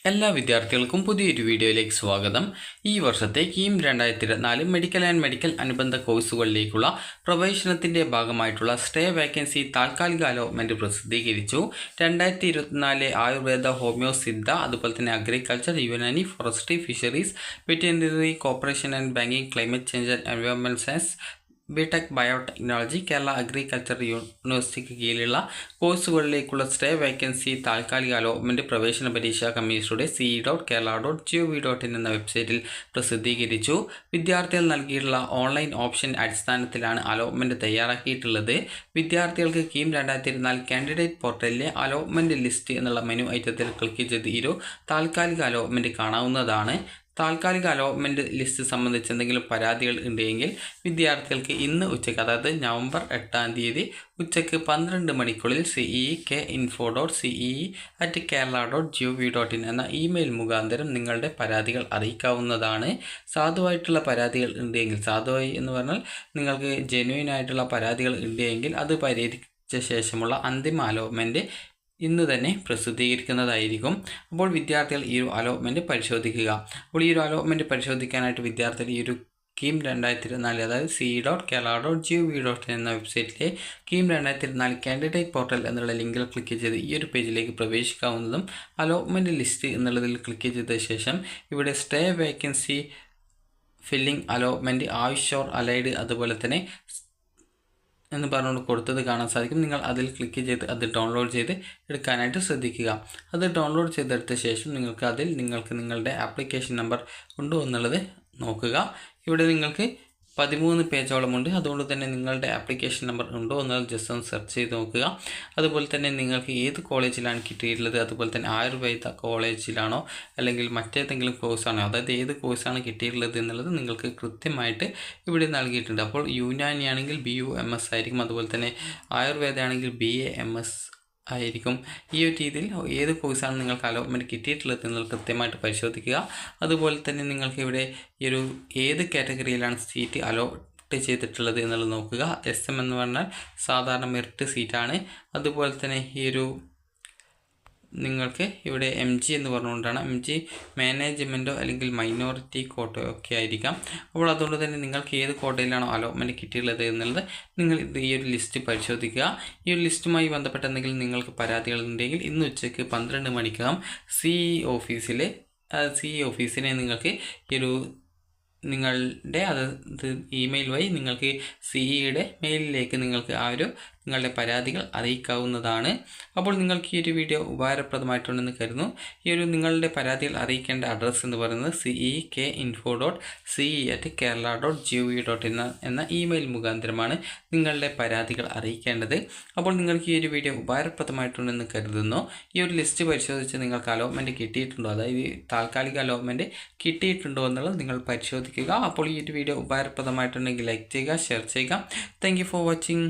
എല്ലാ വിദ്യാർത്ഥികൾക്കും പുതിയൊരു വീഡിയോയിലേക്ക് സ്വാഗതം. ഈ വർഷത്തെ കീം 2024 മെഡിക്കൽ ആൻഡ് മെഡിക്കൽ അനുബന്ധ കോഴ്സുകളിലേക്കുള്ള പ്രവേശനത്തിൻ്റെ ഭാഗമായിട്ടുള്ള സ്റ്റേ വേക്കൻസി താൽക്കാലിക അലോട്ട്മെൻറ്റ് പ്രസിദ്ധീകരിച്ചു. 2024 ആയുർവേദ, ഹോമിയോ, സിദ്ധ, അതുപോലെ തന്നെ agriculture, Unani, forestry, fisheries, veterinary, corporation and banking, climate change and environment science, B Tech biotechnology, Kerala agriculture യൂണിവേഴ്സിറ്റിക്ക് കീഴിലുള്ള കോഴ്സുകളിലേക്കുള്ള സ്റ്റേ വേക്കൻസി താൽക്കാലിക അലോട്ട്മെൻറ്റ് പ്രവേശന പരീക്ഷാ കമ്മീഷനുടെ ce.kerala.gov.in എന്ന വെബ്സൈറ്റിൽ പ്രസിദ്ധീകരിച്ചു. വിദ്യാർത്ഥികൾ നൽകിയിട്ടുള്ള ഓൺലൈൻ ഓപ്ഷൻ അടിസ്ഥാനത്തിലാണ് അലോട്ട്മെൻറ്റ് തയ്യാറാക്കിയിട്ടുള്ളത്. വിദ്യാർത്ഥികൾക്ക് കീം 2024 കാൻഡിഡേറ്റ് പോർട്ടലിലെ അലോട്ട്മെൻറ്റ് ലിസ്റ്റ് എന്നുള്ള മെനു ഐറ്റത്തിൽ ക്ലിക്ക് ചെയ്ത് ഈ താൽക്കാലിക അലോട്ട്മെൻറ്റ് കാണാവുന്നതാണ്. താൽക്കാലിക അലോട്ട്മെൻറ്റ് ലിസ്റ്റ് സംബന്ധിച്ച് എന്തെങ്കിലും പരാതികൾ ഉണ്ടെങ്കിൽ വിദ്യാർത്ഥികൾക്ക് ഇന്ന് ഉച്ചയ്ക്ക്, അതായത് നവംബർ 8 ഉച്ചയ്ക്ക് 12 മണിക്കുള്ളിൽ cek.info.ce@kerala.gov.in എന്ന ഇമെയിൽ മുഖാന്തരം നിങ്ങളുടെ പരാതികൾ അറിയിക്കാവുന്നതാണ്. സാധുവായിട്ടുള്ള പരാതികൾ ഉണ്ടെങ്കിൽ, സാധുവായി എന്ന് പറഞ്ഞാൽ നിങ്ങൾക്ക് ജെന്യുവൻ ആയിട്ടുള്ള പരാതികൾ ഉണ്ടെങ്കിൽ അത് പരിഹരിച്ച ശേഷമുള്ള അന്തിമ അലോട്ട്മെൻറ്റ് ഇന്ന് തന്നെ പ്രസിദ്ധീകരിക്കുന്നതായിരിക്കും. അപ്പോൾ വിദ്യാർത്ഥികൾ ഈ ഒരു അലോട്ട്മെൻറ്റ് പരിശോധിക്കുക. അപ്പോൾ ഈ ഒരു അലോട്ട്മെൻറ്റ് പരിശോധിക്കാനായിട്ട് വിദ്യാർത്ഥികൾ ഈ ഒരു കീം 2024, അതായത് ce.kerala.gov.in എന്ന വെബ്സൈറ്റിലെ കീം 2024 കാൻഡിഡേറ്റ് പോർട്ടൽ എന്നുള്ള ലിങ്കിൽ ക്ലിക്ക് ചെയ്ത് ഈ ഒരു പേജിലേക്ക് പ്രവേശിക്കാവുന്നതും അലോട്ട്മെൻറ്റ് ലിസ്റ്റ് എന്നുള്ളതിൽ ക്ലിക്ക് ചെയ്ത ശേഷം ഇവിടെ സ്റ്റേ വേക്കൻസി ഫില്ലിംഗ് അലോട്ട്മെൻറ്റ് ആവശ്യോർ അലൈഡ് അതുപോലെ തന്നെ എന്ന് പറഞ്ഞുകൊണ്ട് കൊടുത്തത് കാണാൻ സാധിക്കും. നിങ്ങൾ അതിൽ ക്ലിക്ക് ചെയ്ത് അത് ഡൗൺലോഡ് ചെയ്ത് എടുക്കാനായിട്ട് ശ്രദ്ധിക്കുക. അത് ഡൗൺലോഡ് ചെയ്തെടുത്ത ശേഷം നിങ്ങൾക്ക് നിങ്ങളുടെ ആപ്ലിക്കേഷൻ നമ്പർ ഉണ്ടോ എന്നുള്ളത് നോക്കുക. ഇവിടെ നിങ്ങൾക്ക് 13 പേജോളമുണ്ട്. അതുകൊണ്ട് തന്നെ നിങ്ങളുടെ ആപ്ലിക്കേഷൻ നമ്പർ ഉണ്ടോ എന്നുള്ളത് ജസ്റ്റ് ഒന്ന് സെർച്ച് ചെയ്ത് നോക്കുക. അതുപോലെ തന്നെ നിങ്ങൾക്ക് ഏത് കോളേജിലാണ് കിട്ടിയിട്ടുള്ളത്, അതുപോലെ തന്നെ ആയുർവേദ കോളേജിലാണോ അല്ലെങ്കിൽ മറ്റേതെങ്കിലും കോഴ്സാണോ, അതായത് ഏത് കോഴ്സാണ് കിട്ടിയിട്ടുള്ളത് എന്നുള്ളത് നിങ്ങൾക്ക് കൃത്യമായിട്ട് ഇവിടെ നൽകിയിട്ടുണ്ട്. അപ്പോൾ യുനാനി ആണെങ്കിൽ BUMS ആയിരിക്കും, അതുപോലെ തന്നെ ആയുർവേദ ആണെങ്കിൽ BAMS ആയിരിക്കും. ഈ ഒരു രീതിയിൽ ഏത് കോഴ്സാണ് നിങ്ങൾക്ക് അലോട്ട്മെൻറ്റ് കിട്ടിയിട്ടുള്ളത് എന്നുള്ളത് കൃത്യമായിട്ട് പരിശോധിക്കുക. അതുപോലെ തന്നെ നിങ്ങൾക്ക് ഇവിടെ ഈ ഒരു ഏത് കാറ്റഗറിയിലാണ് സീറ്റ് അലോട്ട് ചെയ്തിട്ടുള്ളത് എന്നുള്ളത് നോക്കുക. SM എന്ന് പറഞ്ഞാൽ സാധാരണ മെറിറ്റ് സീറ്റാണ്. അതുപോലെ തന്നെ ഈ ഒരു നിങ്ങൾക്ക് ഇവിടെ MG എന്ന് പറഞ്ഞുകൊണ്ടാണ്, MG മാനേജ്മെൻറ്റോ അല്ലെങ്കിൽ മൈനോറിറ്റി കോട്ടയോ ഒക്കെ ആയിരിക്കാം. അപ്പോൾ അതുകൊണ്ട് തന്നെ നിങ്ങൾക്ക് ഏത് കോട്ടയിലാണോ അലോട്ട്മെൻറ്റ് കിട്ടിയിട്ടുള്ളത് എന്നുള്ളത് നിങ്ങൾ ഈ ഒരു ലിസ്റ്റ് പരിശോധിക്കുക. ഈ ഒരു ലിസ്റ്റുമായി ബന്ധപ്പെട്ട എന്തെങ്കിലും നിങ്ങൾക്ക് പരാതികൾ ഉണ്ടെങ്കിൽ ഇന്ന് ഉച്ചയ്ക്ക് 12 മണിക്കകം CE ഓഫീസിനെ നിങ്ങൾക്ക് ഈ ഒരു നിങ്ങളുടെ ഇമെയിൽ വഴി നിങ്ങൾക്ക് CEയുടെ മെയിലിലേക്ക് നിങ്ങൾക്ക് നിങ്ങളുടെ പരാതികൾ അറിയിക്കാവുന്നതാണ്. അപ്പോൾ നിങ്ങൾക്ക് ഈ ഒരു വീഡിയോ ഉപകാരപ്രദമായിട്ടുണ്ടെന്ന് കരുതുന്നു. ഈ ഒരു നിങ്ങളുടെ പരാതികൾ അറിയിക്കേണ്ട അഡ്രസ്സ് എന്ന് പറയുന്നത് cek.info.ce@kerala.gov.in എന്ന ഇമെയിൽ മുഖാന്തരമാണ് നിങ്ങളുടെ പരാതികൾ അറിയിക്കേണ്ടത്. അപ്പോൾ നിങ്ങൾക്ക് ഈ ഒരു വീഡിയോ ഉപകാരപ്രദമായിട്ടുണ്ടെന്ന് കരുതുന്നു. ഈ ഒരു ലിസ്റ്റ് പരിശോധിച്ച് നിങ്ങൾക്ക് അലോട്ട്മെൻറ്റ് കിട്ടിയിട്ടുണ്ടോ, അതായത് താൽക്കാലിക അലോട്ട്മെൻറ്റ് കിട്ടിയിട്ടുണ്ടോ എന്നുള്ളത് നിങ്ങൾ പരിശോധിക്കുക. അപ്പോൾ ഈ ഒരു വീഡിയോ ഉപകാരപ്രദമായിട്ടുണ്ടെങ്കിൽ ലൈക്ക് ചെയ്യുക, ഷെയർ ചെയ്യുക. Thank you for watching.